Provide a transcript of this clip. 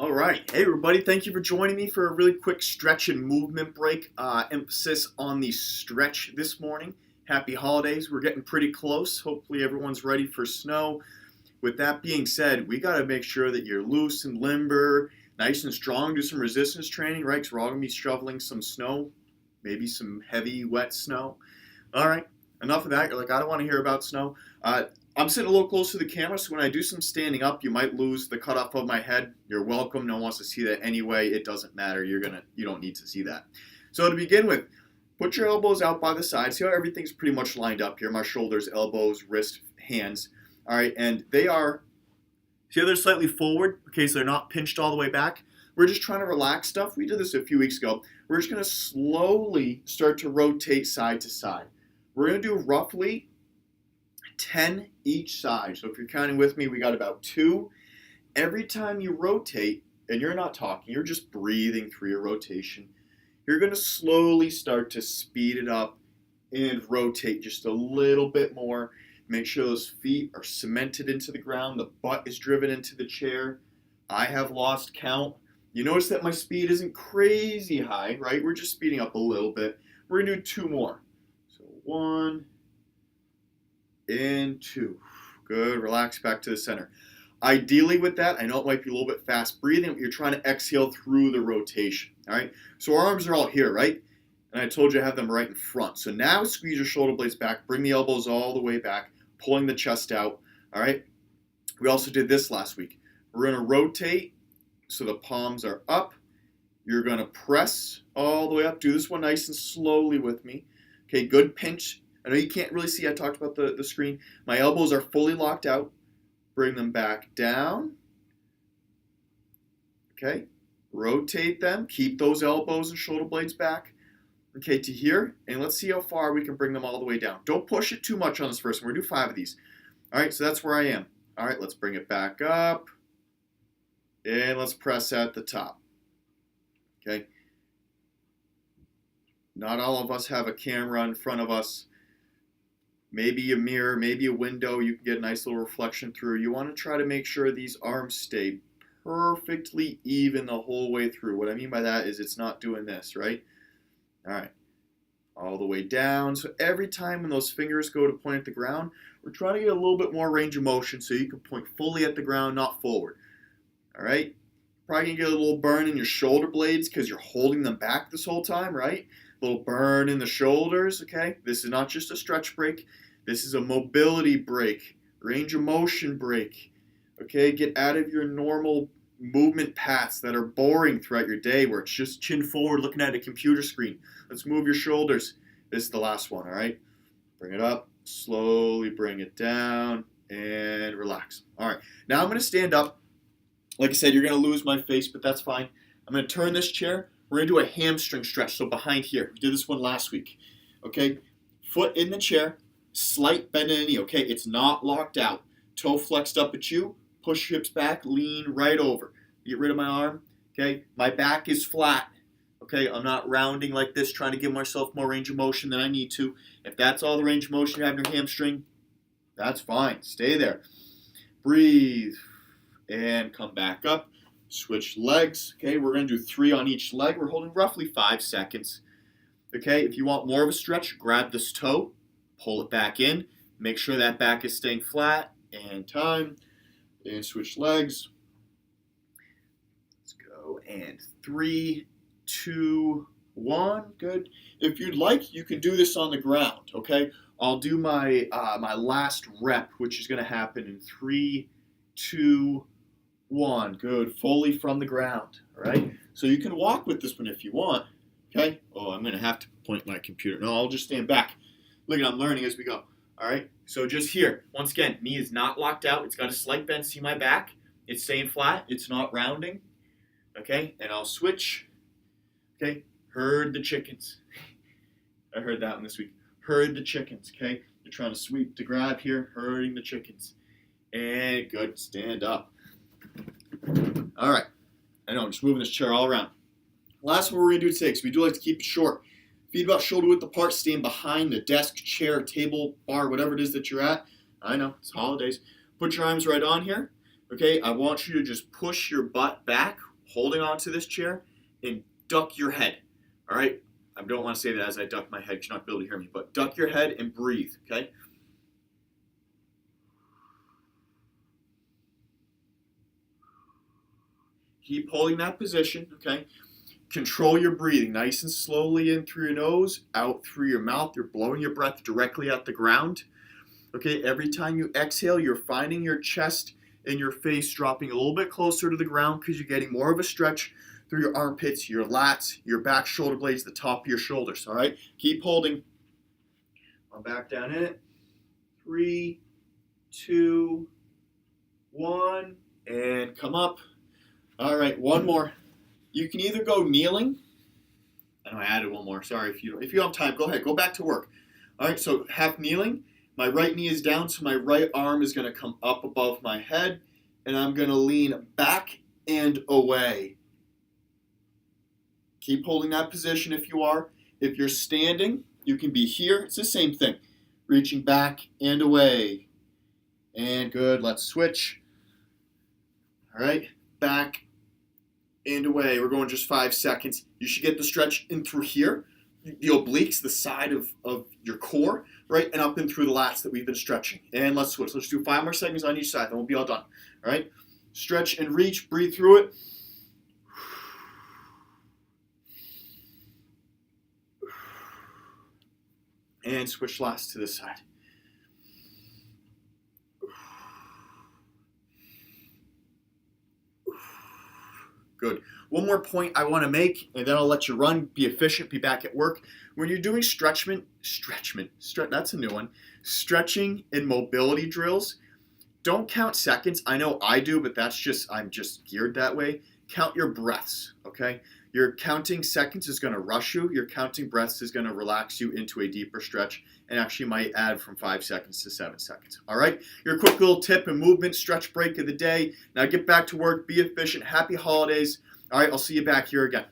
All right. Hey, everybody. Thank you for joining me for a really quick stretch and movement break. Emphasis on the stretch this morning. Happy holidays. We're getting pretty close. Hopefully, everyone's ready for snow. With that being said, we got to make sure that you're loose and limber, nice and strong. Do some resistance training, right? Because we're all going to be shoveling some snow, maybe some heavy, wet snow. All right. Enough of that. You're like, I don't want to hear about snow. I'm sitting a little close to the camera, so when I do some standing up, you might lose the cutoff of my head. You're welcome. No one wants to see that anyway. It doesn't matter. You don't need to see that. So to begin with, put your elbows out by the side. See how everything's pretty much lined up here. My shoulders, elbows, wrists, hands. All right, and see how they're slightly forward, okay, so they're not pinched all the way back. We're just trying to relax stuff. We did this a few weeks ago. We're just going to slowly start to rotate side to side. We're going to do roughly 10 each side. So if you're counting with me, we got about 2. Every time you rotate, and you're not talking, you're just breathing through your rotation, you're going to slowly start to speed it up and rotate just a little bit more. Make sure those feet are cemented into the ground. The butt is driven into the chair. I have lost count. You notice that my speed isn't crazy high, right? We're just speeding up a little bit. We're going to do 2 more. So 1 and 2. Good. Relax back to the center. Ideally with that, I know it might be a little bit fast breathing, but you're trying to exhale through the rotation. All right. So our arms are all here, right? And I told you I have them right in front. So now squeeze your shoulder blades back. Bring the elbows all the way back, pulling the chest out. All right. We also did this last week. We're going to rotate so the palms are up. You're going to press all the way up. Do this one nice and slowly with me. Okay. Good pinch. I know you can't really see. I talked about the screen. My elbows are fully locked out. Bring them back down. Okay. Rotate them. Keep those elbows and shoulder blades back. Okay, to here. And let's see how far we can bring them all the way down. Don't push it too much on this first one. We're going to do 5 of these. All right, so that's where I am. All right, let's bring it back up. And let's press at the top. Okay. Not all of us have a camera in front of us. Maybe a mirror, maybe a window you can get a nice little reflection through. You want to try to make sure these arms stay perfectly even the whole way through. What I mean by that is it's not doing this, right? All right. All the way down. So every time when those fingers go to point at the ground, we're trying to get a little bit more range of motion so you can point fully at the ground, not forward. All right? Probably going to get a little burn in your shoulder blades because you're holding them back this whole time, right? A little burn in the shoulders, okay? This is not just a stretch break. This is a mobility break, range of motion break, okay? Get out of your normal movement paths that are boring throughout your day where it's just chin forward looking at a computer screen. Let's move your shoulders. This is the last one, all right? Bring it up, slowly bring it down, and relax. All right, now I'm going to stand up. Like I said, you're going to lose my face, but that's fine. I'm going to turn this chair. We're going to do a hamstring stretch, so behind here. We did this one last week, okay? Foot in the chair, slight bend in the knee, okay? It's not locked out. Toe flexed up at you. Push your hips back, lean right over. Get rid of my arm, okay? My back is flat, okay? I'm not rounding like this, trying to give myself more range of motion than I need to. If that's all the range of motion you have in your hamstring, that's fine. Stay there. Breathe and come back up. Switch legs, okay? We're going to do 3 on each leg. We're holding roughly 5 seconds, okay? If you want more of a stretch, grab this toe, pull it back in. Make sure that back is staying flat, and time. And switch legs. Let's go. And 3, 2, 1. Good. If you'd like, you can do this on the ground, okay? I'll do my my last rep, which is going to happen in 3, 2, 1. Good. Fully from the ground, all right? So you can walk with this one if you want, okay? Oh, I'm going to have to point my computer. No, I'll just stand back. Look at I'm learning as we go. All right, so just here, once again, knee is not locked out. It's got a slight bend. See my back? It's staying flat. It's not rounding. Okay, and I'll switch. Okay, herd the chickens. I heard that one this week. Herd the chickens, okay? You're trying to sweep to grab here, herding the chickens. And good, stand up. All right, I know, I'm just moving this chair all around. Last one we're going to do today, because we do like to keep it short. Feet about shoulder width apart, stand behind the desk, chair, table, bar, whatever it is that you're at. I know, it's holidays. Put your arms right on here. Okay, I want you to just push your butt back holding onto this chair, and duck your head. All right? I don't want to say that as I duck my head because you're not going to be able to hear me, but duck your head and breathe, okay? Keep holding that position, okay? Control your breathing nice and slowly in through your nose, out through your mouth. You're blowing your breath directly at the ground. Okay, every time you exhale, you're finding your chest and your face dropping a little bit closer to the ground because you're getting more of a stretch through your armpits, your lats, your back shoulder blades, the top of your shoulders, all right? Keep holding. I'll back down in it. 3, 2, 1, and come up. All right, one more. You can either go kneeling. I know I added one more. Sorry, if you don't have time, go ahead. Go back to work. All right, so half kneeling. My right knee is down, so my right arm is going to come up above my head, and I'm going to lean back and away. Keep holding that position if you are. If you're standing, you can be here. It's the same thing. Reaching back and away. And good. Let's switch. All right. Back and away. We're going just 5 seconds. You should get the stretch in through here. The obliques, the side of your core, right? And up and through the lats that we've been stretching. And let's switch. Let's do 5 more seconds on each side. Then we'll be all done. All right. Stretch and reach. Breathe through it. And switch last to this side. Good. One more point I want to make, and then I'll let you run, be efficient, be back at work. When you're doing that's a new one, stretching and mobility drills, don't count seconds. I know I do, but I'm just geared that way. Count your breaths, okay? Your counting seconds is going to rush you. Your counting breaths is going to relax you into a deeper stretch and actually might add from 5 seconds to 7 seconds. All right? Your quick little tip and movement stretch break of the day. Now get back to work. Be efficient. Happy holidays. All right, I'll see you back here again.